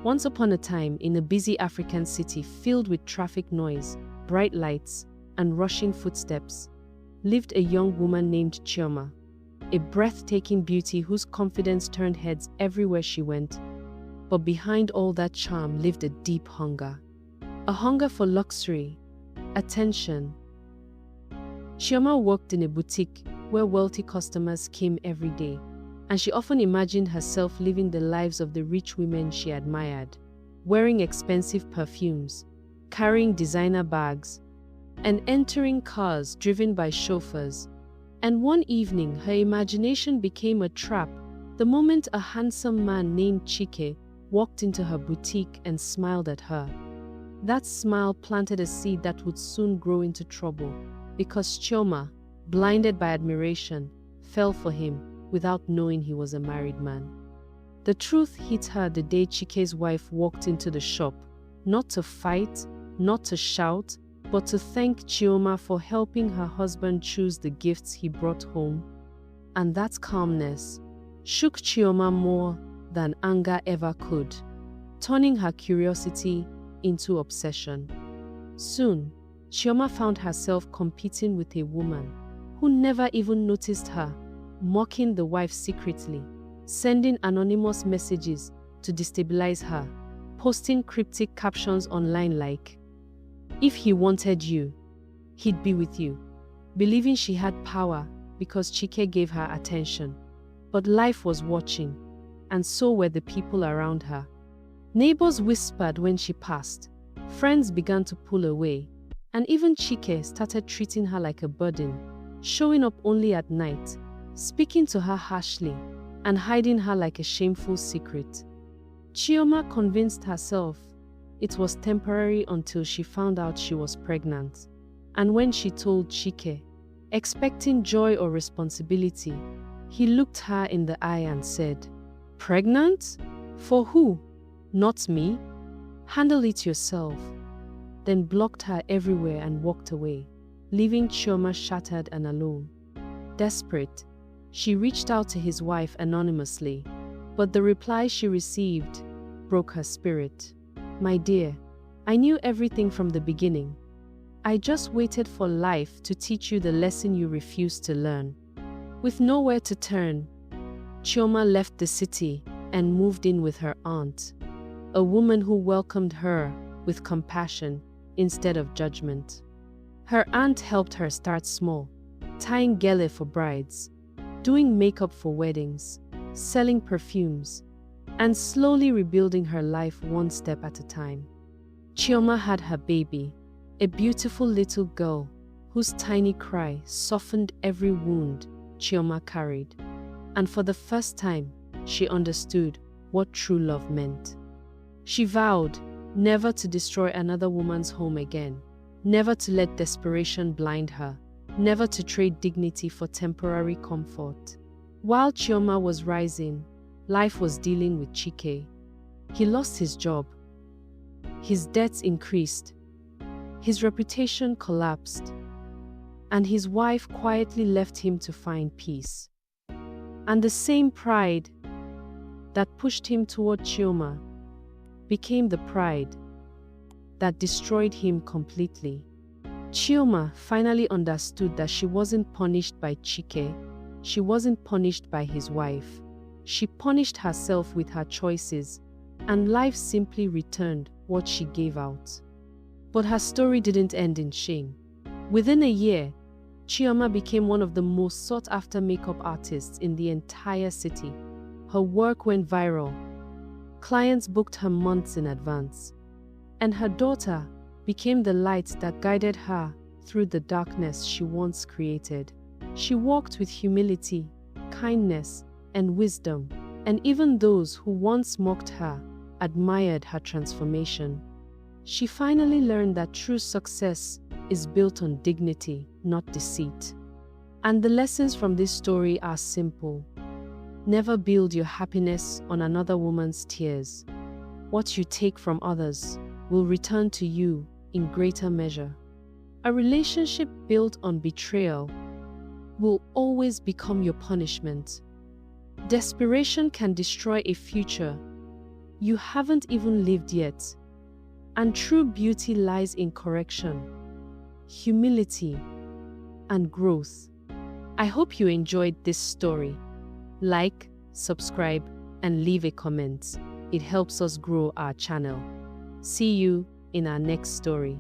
Once upon a time, in a busy African city filled with traffic noise, bright lights, and rushing footsteps, lived a young woman named Chioma, a breathtaking beauty whose confidence turned heads everywhere she went. But behind all that charm lived a deep hunger. A hunger for luxury, attention. Chioma worked in a boutique where wealthy customers came every day, and she often imagined herself living the lives of the rich women she admired, wearing expensive perfumes, carrying designer bags, and entering cars driven by chauffeurs. And one evening, her imagination became a trap the moment a handsome man named Chike walked into her boutique and smiled at her. That smile planted a seed that would soon grow into trouble, because Chioma, blinded by admiration, fell for him without knowing he was a married man. The truth hit her the day Chike's wife walked into the shop, not to fight, not to shout, but to thank Chioma for helping her husband choose the gifts he brought home. And that calmness shook Chioma more than anger ever could, turning her curiosity into obsession. Soon, Chioma found herself competing with a woman who never even noticed her, mocking the wife secretly, sending anonymous messages to destabilize her, posting cryptic captions online like, "If he wanted you, he'd be with you," believing she had power because Chike gave her attention. But life was watching, and so were the people around her. Neighbors whispered when she passed, friends began to pull away, and even Chike started treating her like a burden, showing up only at night, speaking to her harshly, and hiding her like a shameful secret. Chioma convinced herself it was temporary until she found out she was pregnant. And when she told Chike, expecting joy or responsibility, he looked her in the eye and said, "Pregnant? For who? Not me. Handle it yourself." Then blocked her everywhere and walked away, leaving Chioma shattered and alone. Desperate, she reached out to his wife anonymously, but the reply she received broke her spirit. "My dear, I knew everything from the beginning. I just waited for life to teach you the lesson you refused to learn." With nowhere to turn, Chioma left the city and moved in with her aunt, a woman who welcomed her with compassion instead of judgment. Her aunt helped her start small, tying gele for brides, doing makeup for weddings, selling perfumes, and slowly rebuilding her life one step at a time. Chioma had her baby, a beautiful little girl whose tiny cry softened every wound Chioma carried. And for the first time, she understood what true love meant. She vowed never to destroy another woman's home again, never to let desperation blind her, never to trade dignity for temporary comfort. While Chioma was rising, life was dealing with Chike. He lost his job. His debts increased. His reputation collapsed. And his wife quietly left him to find peace. And the same pride that pushed him toward Chioma became the pride that destroyed him completely. Chioma finally understood that she wasn't punished by Chike. She wasn't punished by his wife. She punished herself with her choices, and life simply returned what she gave out. But her story didn't end in shame. Within a year, Chioma became one of the most sought-after makeup artists in the entire city. Her work went viral. Clients booked her months in advance. And her daughter became the light that guided her through the darkness she once created. She walked with humility, kindness, and wisdom, and even those who once mocked her admired her transformation. She finally learned that true success is built on dignity, not deceit. And the lessons from this story are simple. Never build your happiness on another woman's tears. What you take from others will return to you in greater measure. A relationship built on betrayal will always become your punishment. Desperation can destroy a future, You haven't even lived yet. And true beauty lies in correction, humility, and growth. I hope you enjoyed this story. Like, subscribe, and leave a comment. It helps us grow our channel. See you in our next story.